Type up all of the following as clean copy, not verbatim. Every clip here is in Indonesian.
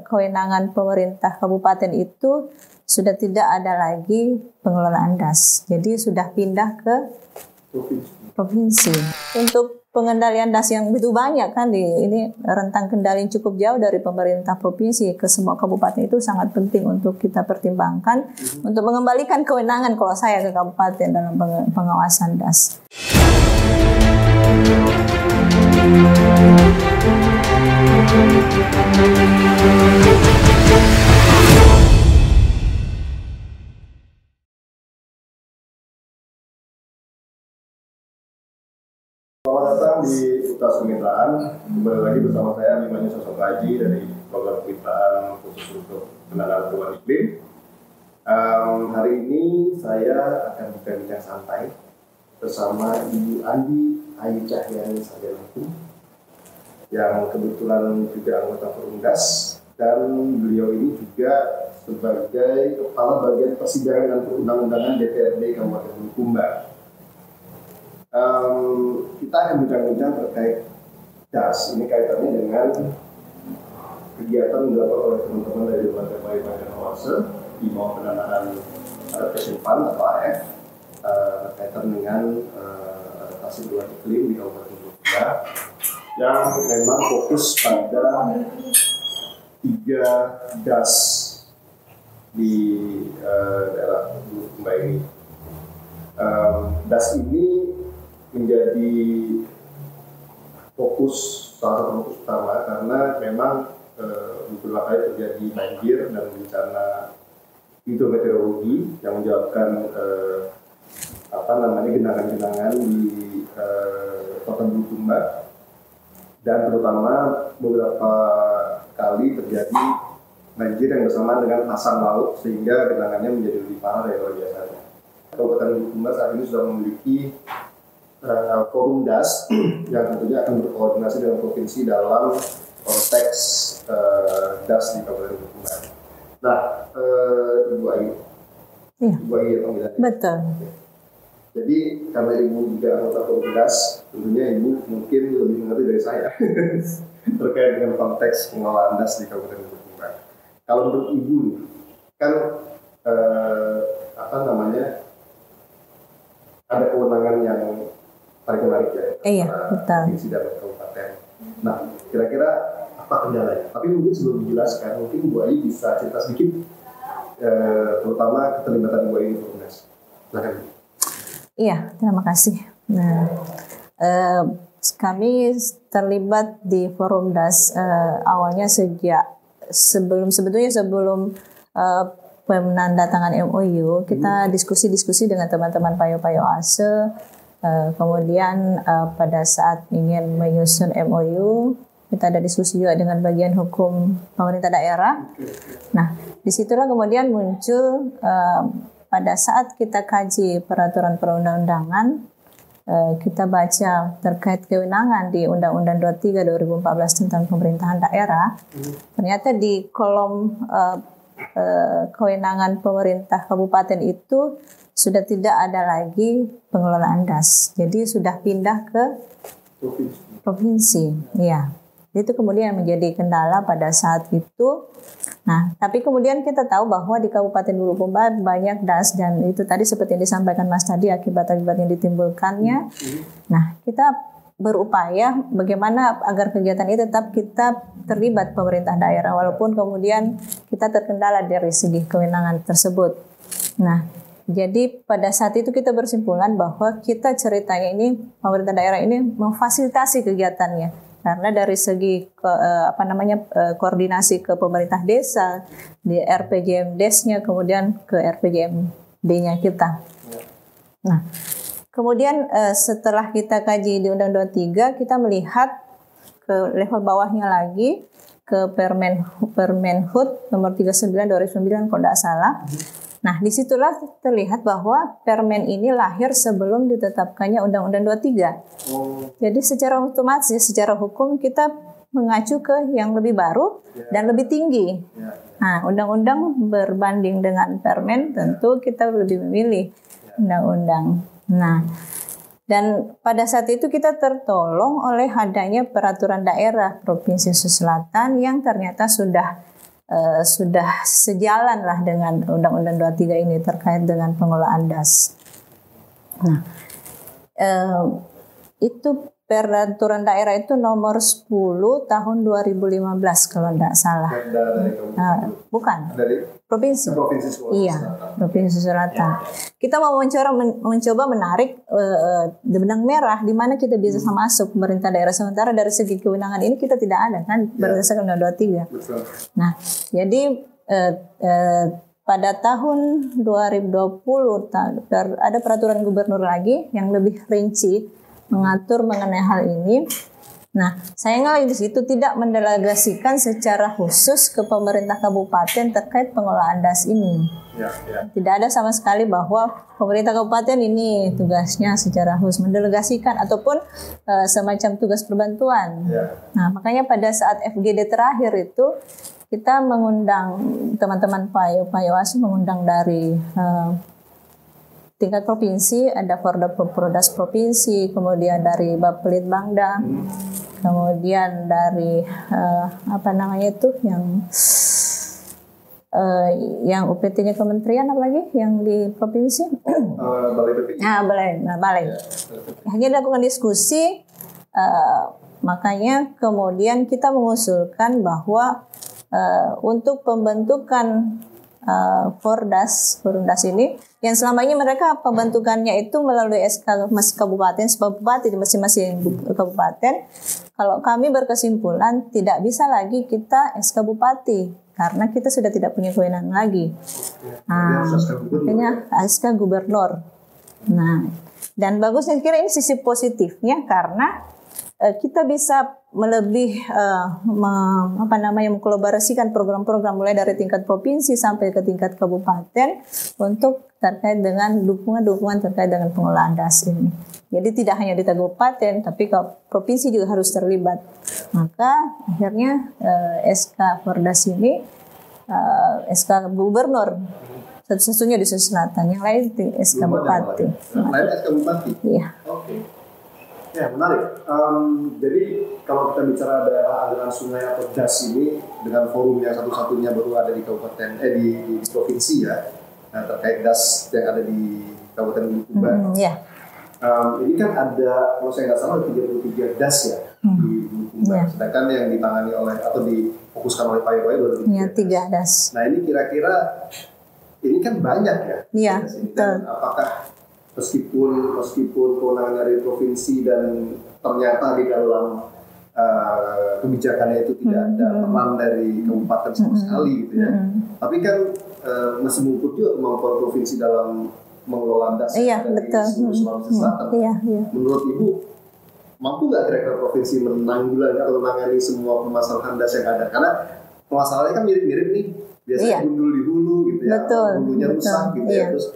kewenangan pemerintah kabupaten itu sudah tidak ada lagi pengelolaan DAS. Jadi sudah pindah ke provinsi. Untuk pengendalian DAS yang begitu banyak kan, ini rentang kendali yang cukup jauh dari pemerintah provinsi ke semua kabupaten, itu sangat penting untuk kita pertimbangkan untuk mengembalikan kewenangan kalau saya ke kabupaten dalam pengawasan DAS. Selamat datang di UTAS Kemitraan. Kembali lagi bersama saya Abimanyu Sosokaji dari program kemitraan khusus untuk penanganan perubahan iklim. Hari ini saya akan bincang santai bersama Ibu Andi Ayu Cahyani Sarjana, yang kebetulan juga anggota Forum DAS, dan beliau ini juga sebagai Kepala Bagian Persidangan dan Perundang-undangan DPRD Kabupaten Bulukumba. Kita akan bincang-bincang terkait DAS. Ini kaitannya dengan kegiatan yang dilakukan oleh teman-teman dari Lembaga Payung dan Awase di bawah pendanaan Adaptation Fund atau AF, berkaitan dengan adaptasi perubahan iklim di Kabupaten Bulukumba, yang memang fokus pada 3 DAS di daerah Bulukumba ini. DAS ini menjadi salah satu fokus utama karena memang beberapa kali terjadi banjir dan bencana hidrometeorologi yang menyebabkan genangan-genangan di kota Bulukumba, dan terutama beberapa kali terjadi banjir yang bersamaan dengan pasang laut sehingga genangannya menjadi lebih parah dari biasanya. Kabupaten Bulukumba saat ini sudah memiliki forum DAS yang tentunya akan berkoordinasi dengan provinsi dalam konteks DAS di Kabupaten Bulukumba. Nah, Ibu Ayu, Ya. Ibu Ayu ya panggilannya. Betul. Jadi karena Ibu juga anggota forum DAS, tentunya Ibu mungkin lebih mengerti dari saya terkait dengan konteks pengelolaan DAS di Kabupaten Bulukumba. Kalau menurut Ibu, kan ada kewenangan yang paling menarik ya, Iya, betul. provinsi dan kabupaten. Nah, kira-kira apa kendalanya? Tapi mungkin sebelum dijelaskan, mungkin Bu Ayu bisa cerita sedikit, terutama keterlibatan Bu Ayu di Forum DAS. Silakan. Iya, terima kasih. Nah, kami terlibat di Forum DAS awalnya sebelum penandatangan MOU, kita diskusi-diskusi dengan teman-teman Payo ASE. Kemudian pada saat ingin menyusun MOU, kita ada diskusi juga dengan bagian hukum pemerintah daerah. Nah, disitulah kemudian muncul pada saat kita kaji peraturan perundang-undangan, kita baca terkait kewenangan di Undang-Undang 23 2014 tentang pemerintahan daerah. Ternyata di kolom kewenangan pemerintah kabupaten itu sudah tidak ada lagi pengelolaan DAS. Jadi sudah pindah ke provinsi. Ya. Itu kemudian menjadi kendala pada saat itu. Nah, tapi kemudian kita tahu bahwa di Kabupaten Bulukumba banyak DAS, dan itu tadi seperti yang disampaikan Mas tadi, akibat-akibat yang ditimbulkannya. Nah, kita berupaya bagaimana agar kegiatan itu tetap kita terlibat pemerintah daerah, walaupun kemudian kita terkendala dari segi kewenangan tersebut. Nah, jadi pada saat itu kita bersimpulan bahwa kita ceritanya ini pemerintah daerah ini memfasilitasi kegiatannya, karena dari segi koordinasi ke pemerintah desa, di RPJM DES-nya, kemudian ke RPJMD-nya kita. Nah, kemudian setelah kita kaji di Undang-Undang 23, kita melihat ke level bawahnya lagi, ke Permenhub nomor 39 2009 kalau tidak salah. Nah, disitulah terlihat bahwa Permen ini lahir sebelum ditetapkannya Undang-Undang 23. Jadi secara otomatis, secara hukum kita mengacu ke yang lebih baru dan lebih tinggi. Nah, undang-undang berbanding dengan Permen, tentu kita lebih memilih undang-undang. Nah, dan pada saat itu kita tertolong oleh adanya peraturan daerah Provinsi Sulawesi Selatan yang ternyata sudah sudah sejalan lah dengan Undang-Undang 23 ini terkait dengan pengelolaan DAS. Nah, itu peraturan daerah itu nomor 10 tahun 2015 kalau tidak salah. Bukan. Dari provinsi. Iya, Provinsi Selatan. Kita mau mencoba menarik benang merah di mana kita bisa masuk pemerintah daerah, sementara dari segi kewenangan ini kita tidak ada kan berdasarkan Undang-Undang 23. Betul. Nah, jadi pada tahun 2020 ada peraturan gubernur lagi yang lebih rinci mengatur mengenai hal ini. Nah, sayangnya di situ tidak mendelegasikan secara khusus ke pemerintah kabupaten terkait pengelolaan DAS ini. Tidak ada sama sekali bahwa pemerintah kabupaten ini tugasnya secara khusus mendelegasikan ataupun semacam tugas perbantuan. Nah, makanya pada saat FGD terakhir itu kita mengundang teman-teman Payowasu mengundang dari tingkat provinsi, ada Prodas provinsi, kemudian dari Bappelit Bangda, kemudian dari yang UPT-nya kementerian apa lagi yang di provinsi? Balai BPI. Balai. Hanya dilakukan diskusi, makanya kemudian kita mengusulkan bahwa untuk pembentukan Fordas ini yang selama ini mereka pembentukannya itu melalui SK kabupaten, sebab bupati di masing-masing kabupaten. Kalau kami berkesimpulan tidak bisa lagi kita SK bupati karena kita sudah tidak punya kewenangan lagi. Makanya SK gubernur. Nah, dan bagusnya kira ini sisi positifnya karena kita bisa melebih mengkolaborasikan program-program mulai dari tingkat provinsi sampai ke tingkat kabupaten untuk terkait dengan dukungan terkait dengan pengelolaan DAS ini. Jadi tidak hanya di kabupaten, tapi provinsi juga harus terlibat. Maka akhirnya SK Fordas ini SK gubernur satu-satunya di Sulawesi Selatan, yang lain di SK bupati. Lain SK bupati. Iya. Oke. Ya, menarik. Jadi kalau kita bicara daerah aliran sungai atau DAS ini dengan forum yang satu-satunya baru ada di kabupaten di provinsi ya. Nah, terkait DAS yang ada di Kabupaten Bulukumba. Ini kan ada, kalau saya nggak salah, 33 DAS ya di Bulukumba. Sedangkan yang ditangani oleh atau difokuskan oleh Pak Yoyo baru 3 DAS. Nah, ini kira-kira ini kan banyak ya. Iya, betul. Apakah meskipun kewenangan dari provinsi dan ternyata di dalam kebijakannya itu tidak ada peran dari kabupaten sama sekali gitu ya. Tapi kan masih mengukur juga kemampuan provinsi dalam mengelola DAS dari Sulawesi Selatan. Menurut Ibu, mampu nggak kira-kira provinsi menangani semua permasalahan DAS yang ada? Karena permasalahannya kan mirip-mirip nih. Biasanya gundul di hulu gitu ya, hulunya rusak gitu ya, terus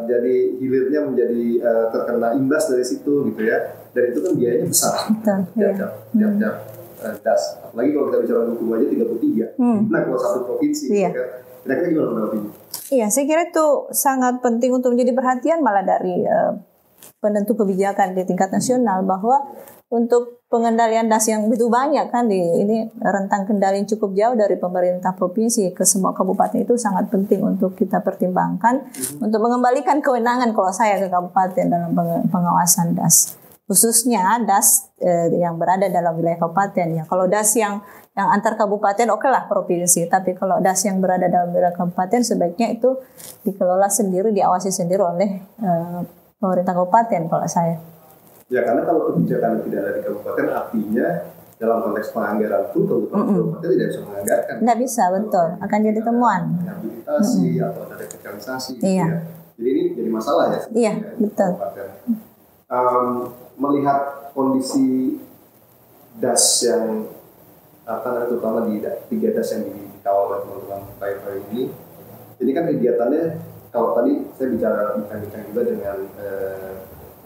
jadi hilirnya menjadi terkena imbas dari situ gitu ya, dan itu kan biayanya besar tiap DAS. Apalagi kalau kita bicara hukum aja 33. Nah, kalau satu provinsi, kira-kira gimana menurut Ibu? Iya, saya kira itu sangat penting untuk menjadi perhatian malah dari penentu kebijakan di tingkat nasional, bahwa untuk pengendalian DAS yang begitu banyak kan ini rentang kendali yang cukup jauh dari pemerintah provinsi ke semua kabupaten, itu sangat penting untuk kita pertimbangkan untuk mengembalikan kewenangan kalau saya ke kabupaten dalam pengawasan DAS, khususnya DAS yang berada dalam wilayah kabupaten ya. Kalau DAS yang antar kabupaten oke lah provinsi, tapi kalau DAS yang berada dalam wilayah kabupaten sebaiknya itu dikelola sendiri, diawasi sendiri oleh pemerintah kabupaten kalau saya. Ya, karena kalau kebijakan tidak ada di kabupaten, artinya dalam konteks penganggaran pun kabupaten tidak bisa menganggarkan. Tidak bisa, betul. Akan jadi temuan. Rehabilitasi atau ada revitalisasi. Iya. Ya. Jadi ini jadi masalah ya. Iya, betul. Melihat kondisi DAS yang terutama di 3 DAS yang dikawal oleh teman-teman PAI ini kan kegiatannya, kalau tadi saya bincang juga dengan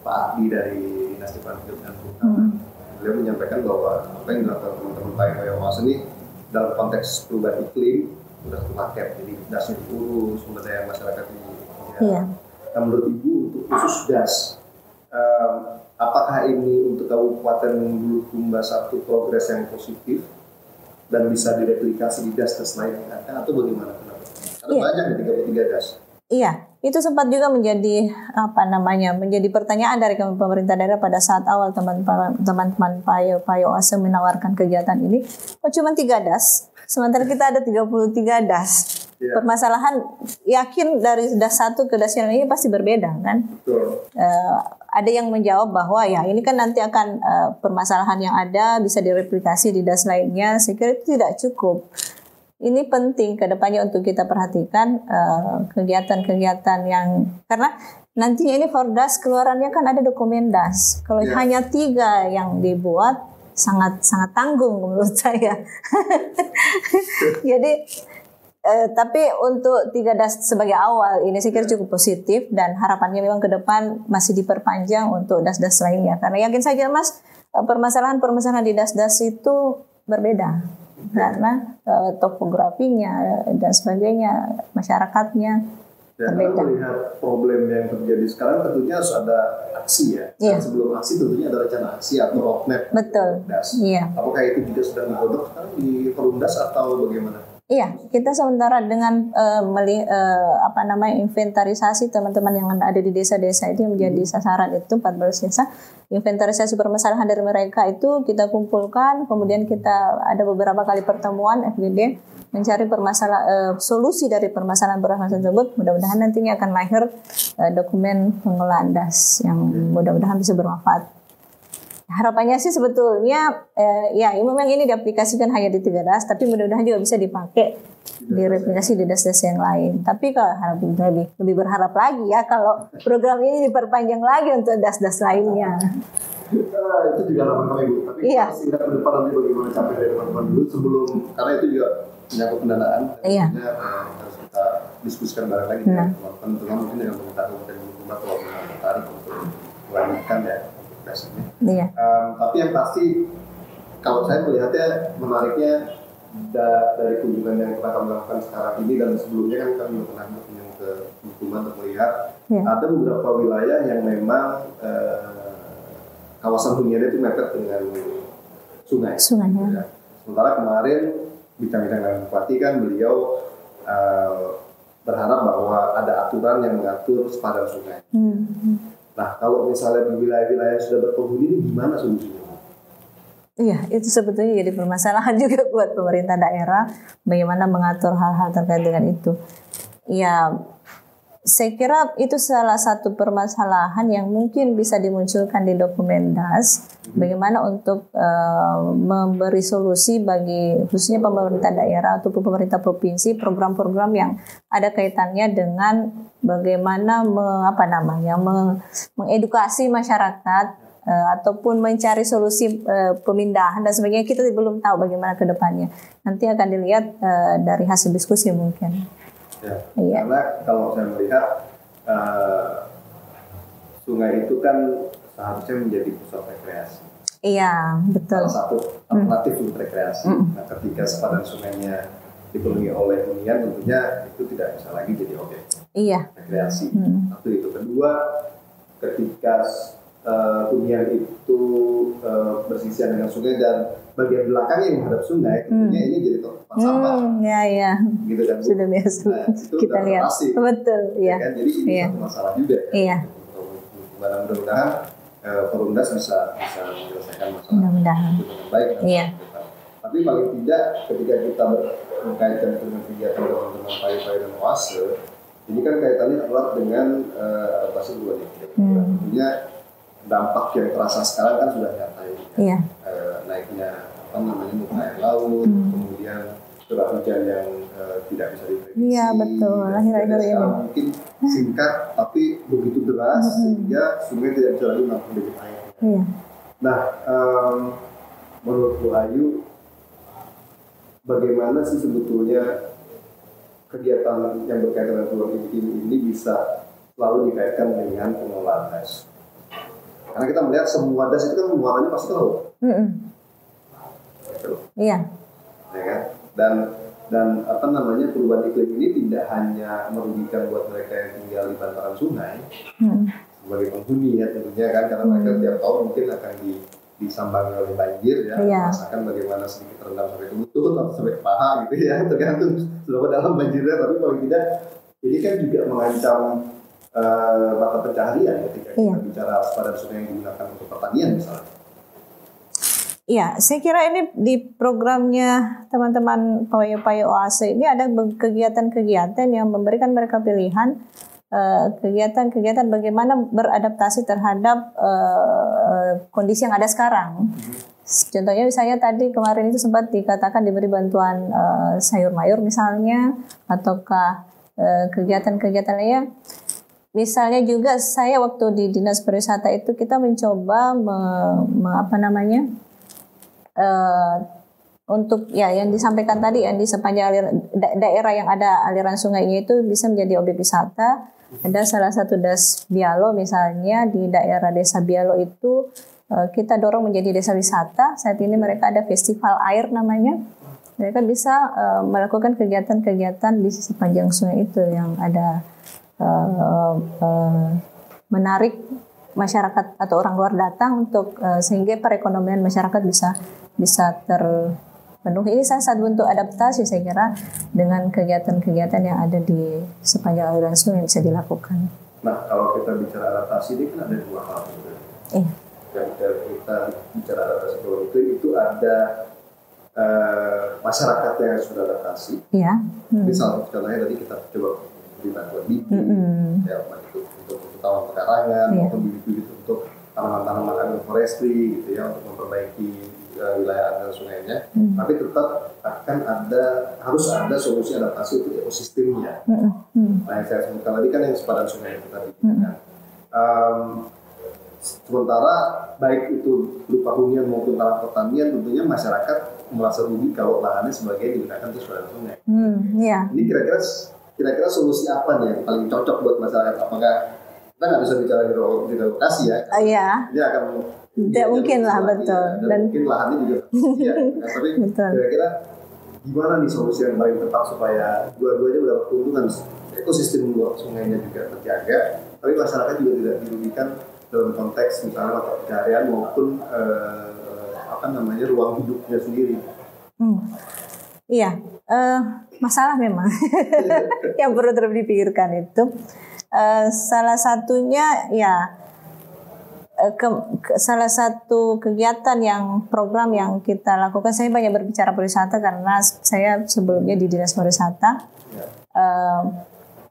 Pak Adi dari Dinas Lingkungan Hidup dan Kehutanan. Beliau menyampaikan bahwa apa yang dilakukan teman-teman Payowasu ini dalam konteks perubahan iklim sudah satu paket, jadi DAS-nya diurus, sumber daya masyarakat ini. Nah, menurut Ibu untuk khusus DAS, apakah ini untuk Kabupaten Bulukumba satu progres yang positif dan bisa direplikasi di das-das lain yang ada atau bagaimana? Kenapa? Karena banyak di 33 das. Iya, itu sempat juga menjadi menjadi pertanyaan dari pemerintah daerah pada saat awal teman-teman Payo Ase menawarkan kegiatan ini. Oh, cuma 3 das, sementara kita ada 33 das. Yeah. Permasalahan yakin dari das 1 ke das yang ini pasti berbeda kan? Betul. Ada yang menjawab bahwa ya ini kan nanti akan permasalahan yang ada bisa direplikasi di das lainnya. Saya kira itu tidak cukup. Ini penting ke depannya untuk kita perhatikan kegiatan-kegiatan yang, karena nantinya ini Fordas keluarannya kan ada dokumen das. Kalau hanya 3 yang dibuat sangat tanggung menurut saya. Jadi tapi untuk 3 das sebagai awal ini saya kira cukup positif dan harapannya memang ke depan masih diperpanjang untuk das-das lainnya. Karena yakin saja Mas, permasalahan di das-das itu berbeda. Karena topografinya dan sebagainya, masyarakatnya berbeda. Karena melihat problem yang terjadi sekarang tentunya harus ada aksi ya. Yeah. Sebelum aksi tentunya ada rencana aksi atau roadmap. Betul. Das. Yeah. Apakah itu juga sedang digodok sekarang di Perumdas atau bagaimana? Iya, kita sementara dengan inventarisasi teman-teman yang ada di desa-desa itu yang menjadi sasaran itu 14 desa. Inventarisasi permasalahan dari mereka itu kita kumpulkan, kemudian kita ada beberapa kali pertemuan FGD mencari solusi dari permasalahan tersebut. Mudah-mudahan nantinya akan lahir dokumen pengelolaan das yang mudah-mudahan bisa bermanfaat. Harapannya sih sebetulnya memang ini diaplikasikan hanya di 3 das, tapi mudah-mudahan juga bisa dipakai direplikasi di das-das yang lain. Tapi kalau lebih berharap lagi ya kalau program ini diperpanjang lagi untuk das-das lainnya. Itu juga harapan kami Bu. Tapi singkat ke depan nanti bagaimana capek dari teman-teman dulu sebelum, karena itu juga menyangkut pendanaan. Iya. Harus kita diskusikan bareng lagi dengan teman-teman mungkin dengan pemerintah kabupaten Bulukumba kalau tertarik untuk melanjutkan ya. Iya. Tapi yang pasti kalau saya melihatnya menariknya dari kunjungan yang kita akan lakukan sekarang ini dan sebelumnya kan kami pernah berkunjung ke Bulukumba untuk melihat ada beberapa wilayah yang memang kawasan huniannya itu mepet dengan sungai. Ya. Sementara kemarin bincang-bincang dengan Bupati kan beliau berharap bahwa ada aturan yang mengatur sepadan sungai. Nah, kalau misalnya di wilayah-wilayah yang sudah berpenghuni ini gimana solusinya? Iya, itu sebetulnya jadi permasalahan juga buat pemerintah daerah bagaimana mengatur hal-hal terkait dengan itu. Ya, saya kira itu salah satu permasalahan yang mungkin bisa dimunculkan di dokumen das. Bagaimana untuk memberi solusi bagi khususnya pemerintah daerah atau pemerintah provinsi program-program yang ada kaitannya dengan bagaimana mengedukasi masyarakat ataupun mencari solusi pemindahan dan sebagainya. Kita belum tahu bagaimana ke depannya. Nanti akan dilihat dari hasil diskusi mungkin. Ya, karena kalau saya melihat sungai itu kan seharusnya menjadi pusat rekreasi. Iya, betul. Salah satu alternatif untuk rekreasi. Nah, ketika sepadan sungainya dipenuhi oleh hunian, tentunya itu tidak bisa lagi jadi objek rekreasi. Satu itu. Kedua, ketika hunian itu bersisian dengan sungai dan bagian belakangnya yang menghadap sungai, tentunya ini jadi tempat sampah. Iya. Gitu kan. Sudah biasa. Nah, itu kita lihat. Betul, iya. Kan? Jadi ini satu masalah juga. Iya. Mudah-mudahan Perumdas bisa menyelesaikan masalah mudah-mudahan itu dengan baik. Iya. Tapi paling tidak ketika kita berkaitan dengan kegiatan teman-teman Payo dan Oase, ini kan kaitannya erat dengan adaptasi perubahan iklim. Tentunya dampak yang terasa sekarang kan sudah nyata ya. Iya. Naiknya muka air laut, kemudian curah hujan yang tidak bisa diprediksi. Iya, betul. Akhir-akhir ini mungkin singkat tapi begitu deras sehingga sungai tidak bisa lagi menampung debit air. Iya. Nah, menurut Bu Ayu, bagaimana sih sebetulnya kegiatan yang berkaitan dengan perubahan iklim ini bisa selalu dikaitkan dengan pengelolaan das? Karena kita melihat semua das itu kan muaranya pasti ke laut. Iya. Ya kan? Dan perubahan iklim ini tidak hanya merugikan buat mereka yang tinggal di bantaran sungai sebagai penghuni ya tentunya kan, karena mereka tiap tahun mungkin akan disambangi oleh banjir ya, merasakan bagaimana sedikit terendam sampai kebutuh lutut atau sampai ke paha gitu ya, tergantung seberapa dalam banjirnya. Tapi paling tidak ini kan juga mengancam mata pencaharian ketika kita bicara sepadan sungai yang digunakan untuk pertanian misalnya. Iya, saya kira ini di programnya teman-teman pawai-pawai OASE ini ada kegiatan-kegiatan yang memberikan mereka pilihan kegiatan-kegiatan bagaimana beradaptasi terhadap kondisi yang ada sekarang. Contohnya misalnya tadi kemarin itu sempat dikatakan diberi bantuan sayur mayur misalnya, ataukah kegiatan-kegiatan lainnya. Misalnya juga saya waktu di Dinas Pariwisata itu kita mencoba untuk ya yang disampaikan tadi yang di sepanjang daerah yang ada aliran sungainya itu bisa menjadi objek wisata. Ada salah satu das Bialo misalnya di daerah Desa Bialo itu kita dorong menjadi desa wisata. Saat ini mereka ada festival air namanya. Mereka bisa melakukan kegiatan-kegiatan di sepanjang sungai itu yang ada menarik masyarakat atau orang luar datang untuk sehingga perekonomian masyarakat bisa terpenuhi. Ini salah satu bentuk adaptasi saya kira dengan kegiatan-kegiatan yang ada di sepanjang aliran sungai yang bisa dilakukan. Nah, kalau kita bicara adaptasi ini kan ada dua hal. Yang kita bicara adaptasi itu ada masyarakat yang sudah adaptasi. Iya. Misal contohnya tadi kita coba bantuan bibit, ya untuk taman pekarangan, maupun bibit-bibit untuk tanaman-tanaman agroforestry gitu ya, untuk memperbaiki wilayah aliran sungainya. Tapi tetap harus ada solusi adaptasi untuk ekosistemnya. Nah, yang saya sebutkan tadi kan yang sepadan sungai yang kita bikin. Sementara baik itu berupa hunian maupun tanah pertanian, tentunya masyarakat merasa rugi kalau lahannya sebagai digunakan untuk sepadan sungai. Ini kira-kira solusi apa nih yang paling cocok buat masyarakat? Apakah kita nggak bisa bicara di lokasi ya? Ini akan tidak mungkin lah, betul. Dan mungkin lahannya juga ya. Tapi kira-kira gimana nih solusi yang paling tepat supaya dua-duanya mendapat keuntungan, ekosistem sungainya juga terjaga, tapi masyarakat juga tidak dirugikan dalam konteks misalnya mata pencaharian maupun ruang hidupnya sendiri. Iya, masalah memang yang perlu terus dipikirkan itu salah satunya ya salah satu kegiatan yang program yang kita lakukan. Saya banyak berbicara pariwisata karena saya sebelumnya di Dinas Pariwisata.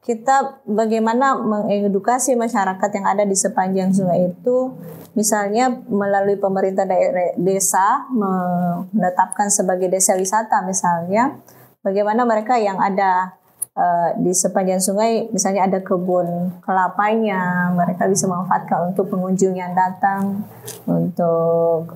Kita bagaimana mengedukasi masyarakat yang ada di sepanjang sungai itu, misalnya melalui pemerintah daerah desa menetapkan sebagai desa wisata misalnya, bagaimana mereka yang ada di sepanjang sungai, misalnya ada kebun kelapanya, mereka bisa memanfaatkan untuk pengunjung yang datang untuk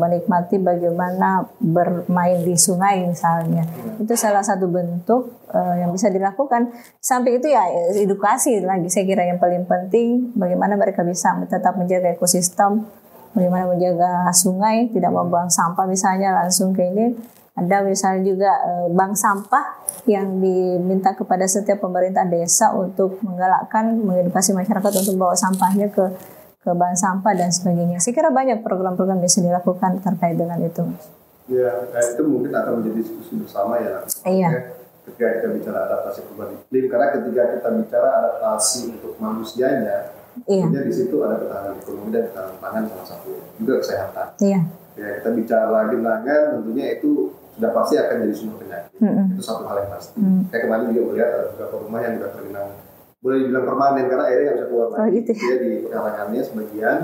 menikmati bagaimana bermain di sungai misalnya. Itu salah satu bentuk yang bisa dilakukan. Sampai itu ya edukasi lagi saya kira yang paling penting, bagaimana mereka bisa tetap menjaga ekosistem, bagaimana menjaga sungai, tidak membuang sampah misalnya langsung ke ini. Ada misalnya juga bank sampah yang diminta kepada setiap pemerintah desa untuk menggalakkan, mengedukasi masyarakat untuk bawa sampahnya ke bank sampah dan sebagainya. Saya kira banyak program-program yang bisa dilakukan terkait dengan itu. Ya, itu mungkin akan menjadi diskusi bersama ya. Iya. Ketika kita bicara adaptasi perubahan iklim, karena ketika kita bicara adaptasi untuk manusianya, tentunya di situ ada ketahanan ekonomi dan ketahanan pangan salah satu, juga kesehatan. Iya. Ya, kita bicara genangan, tentunya itu sudah pasti akan jadi sumber penyakit. Itu satu hal yang pasti. Saya kemarin juga melihat ada beberapa rumah yang sudah tergenang, boleh dibilang permanen karena airnya nggak bisa keluar lagi. Dia di pekarangannya sebagian.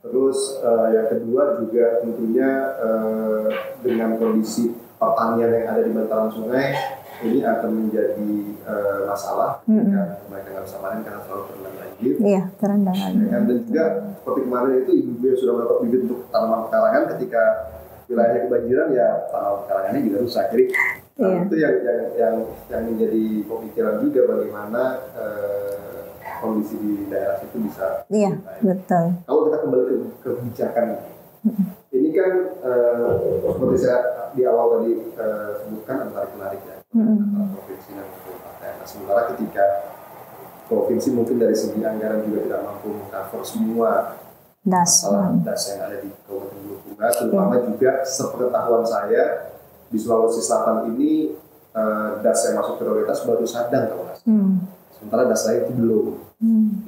Terus yang kedua juga tentunya dengan kondisi pertanian yang ada di bantaran sungai ini akan menjadi masalah jika mereka nggak bisa panen karena selalu terendam banjir. Iya, terendam. Dan juga seperti kemarin itu ibu sudah mendapat bibit untuk tanaman pekarangan, ketika wilayahnya kebanjiran ya tanaman pekarangannya juga rusak. Jadi itu yang menjadi pemikiran juga bagaimana kondisi di daerah itu bisa. Iya, betul. Kalau kita kembali ke kebijakan, ini kan seperti saya di awal tadi sebutkan antara menarik ya, antara provinsi dan kabupaten. Nah, sementara ketika provinsi mungkin dari segi anggaran juga tidak mampu mengcover semua masalah das yang ada di Kabupaten Bulukumba, terutama juga sepengetahuan saya di Sulawesi Selatan ini das yang masuk prioritas baru Sadang kalau nggak salah. Sementara das lain itu belum.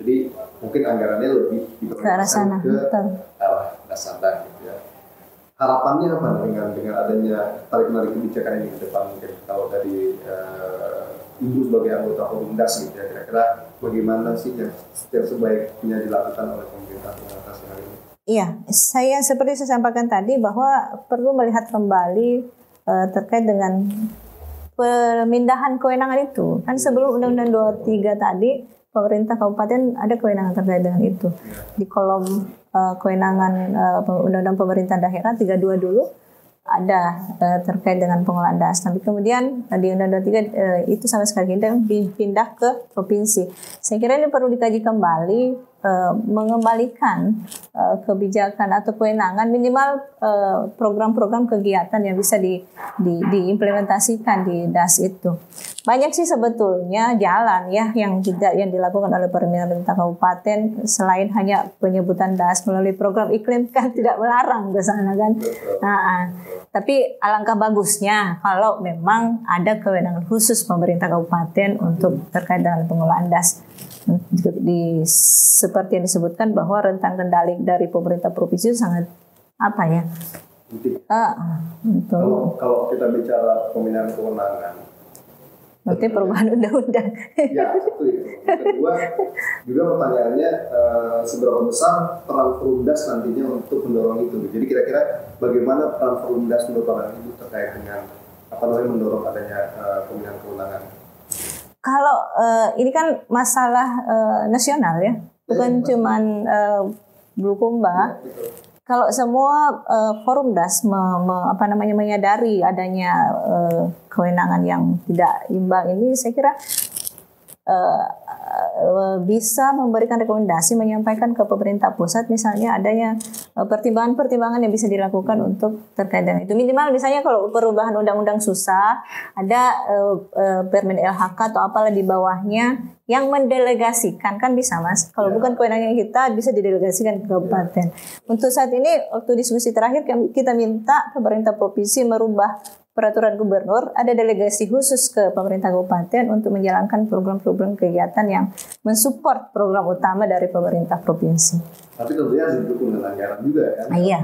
Jadi mungkin anggarannya lebih diprioritaskan ke arah das Sadang gitu ya. Harapannya apa dengan adanya tarik-menarik kebijakan ini ke depan, mungkin kalau dari Ibu sebagai anggota Forum Das gitu ya, kira-kira bagaimana sih yang sebaiknya dilakukan oleh pemerintah mengatasi hal ini? Iya, saya seperti saya sampaikan tadi bahwa perlu melihat kembali terkait dengan pemindahan kewenangan itu. Kan sebelum Undang-Undang 23 tadi, pemerintah kabupaten ada kewenangan terkait dengan itu. Di kolom kewenangan Undang-Undang Pemerintah Daerah 32 dulu ada terkait dengan pengelolaan das. Tapi kemudian di Undang-Undang 23 itu sama sekali tidak dipindah ke provinsi. Saya kira ini perlu dikaji kembali, mengembalikan kebijakan atau kewenangan minimal program-program kegiatan yang bisa diimplementasikan di das itu. Banyak sih sebetulnya jalan ya yang dilakukan oleh pemerintah kabupaten selain hanya penyebutan das melalui program iklim kan tidak melarang ke sana kan. Tapi alangkah bagusnya kalau memang ada kewenangan khusus pemerintah kabupaten untuk terkait dengan pengelolaan das. Seperti yang disebutkan bahwa rentang kendali dari pemerintah provinsi sangat apa ya? Kalau kita bicara pemindahan kewenangan, berarti perubahan undang-undang. Ya, satu itu. Kedua, juga pertanyaannya seberapa besar peran Perumdas nantinya untuk mendorong itu. Jadi kira-kira bagaimana peran Perumdas menurut Bapak Ibu terkait dengan mendorong adanya pemindahan kewenangan? Kalau ini kan masalah nasional ya, bukan cuman Bulukumba. Kalau semua forum das menyadari adanya kewenangan yang tidak imbang ini, saya kira bisa memberikan rekomendasi, menyampaikan ke pemerintah pusat misalnya adanya pertimbangan-pertimbangan yang bisa dilakukan untuk terkait dengan itu. Minimal misalnya kalau perubahan undang-undang susah, ada Permen LHK atau apalah di bawahnya yang mendelegasikan, kan bisa Mas. Kalau bukan kewenangan kita bisa didelegasikan ke kabupaten. Untuk saat ini waktu diskusi terakhir kita minta pemerintah provinsi merubah peraturan gubernur, ada delegasi khusus ke pemerintah kabupaten untuk menjalankan program-program kegiatan yang mensupport program utama dari pemerintah provinsi. Tapi tentunya harus didukung dengan anggaran juga kan? Iya,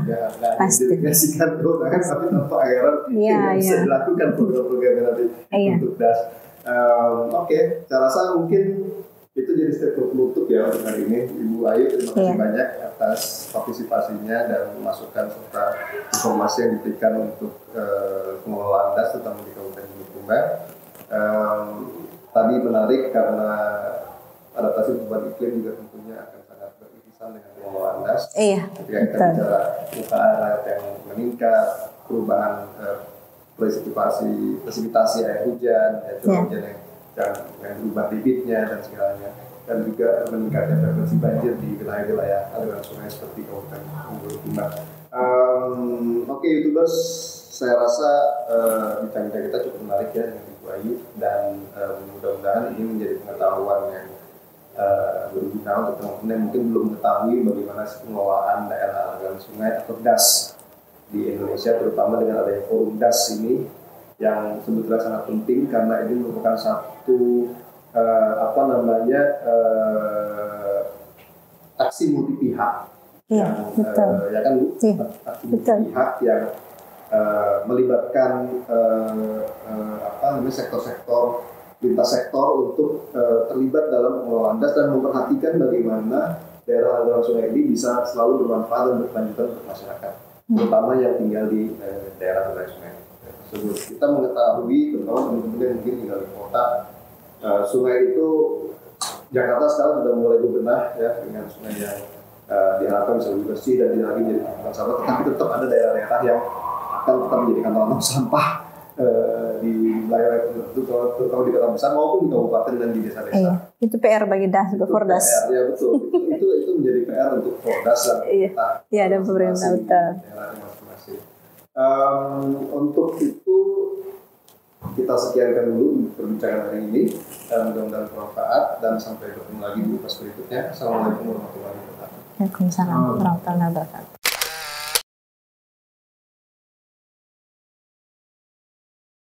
pasti. Delegasikan kewenangan tapi tanpa anggaran bisa dilakukan program-program nanti untuk das. Oke, saya rasa mungkin itu jadi statement penutup ya untuk hari ini. Ibu Ayu, terima kasih banyak atas partisipasinya dan masukan serta informasi yang diberikan untuk pengelolaan das terutama di Kabupaten Bulukumba. Tadi menarik karena adaptasi perubahan iklim juga tentunya akan sangat beririsan dengan pengelolaan das. Ketika kita bicara muka air yang meningkat, perubahan presipitasi air hujan, curah hujan yang berubah debitnya dan segalanya, dan juga meningkatnya frekuensi banjir di wilayah-wilayah aliran sungai seperti Kabupaten Bulukumba. Oke, YouTubers, saya rasa bincang-bincang kita cukup menarik ya dengan Ibu Ayu, dan mudah-mudahan ini menjadi pengetahuan yang berguna untuk teman-teman yang mungkin belum mengetahui bagaimana pengelolaan daerah aliran sungai atau das di Indonesia, terutama dengan adanya forum das ini yang sebetulnya sangat penting karena ini merupakan satu aksi multi pihak yang ya kan Bu, aksi multi pihak yang melibatkan sektor-sektor, lintas sektor untuk terlibat dalam pengelolaan das dan memperhatikan bagaimana daerah aliran sungai ini bisa selalu bermanfaat dan berkelanjutan untuk masyarakat, terutama yang tinggal di daerah aliran sungai tersebut. Kita mengetahui, terutama teman-teman yang mungkin tinggal di kota, sungai itu Jakarta sekarang sudah mulai berbenah ya dengan sungai yang diharapkan bisa lebih bersih dan tidak lagi menjadi tempat sampah, tetapi tetap ada daerah-daerah yang akan tetap menjadi kantong sampah di wilayah tertentu, terutama di kota besar maupun di kabupaten dan di desa-desa. Itu PR bagi das, Fordas. Ya betul. itu menjadi PR untuk Fordas dan dan pemerintah utara. Untuk itu kita sekiankan dulu perbincangan hari ini dan mudah-mudahan bermanfaat dan sampai bertemu lagi di podcast berikutnya. Assalamualaikum warahmatullahi wabarakatuh. Waalaikumsalam warahmatullahi wabarakatuh.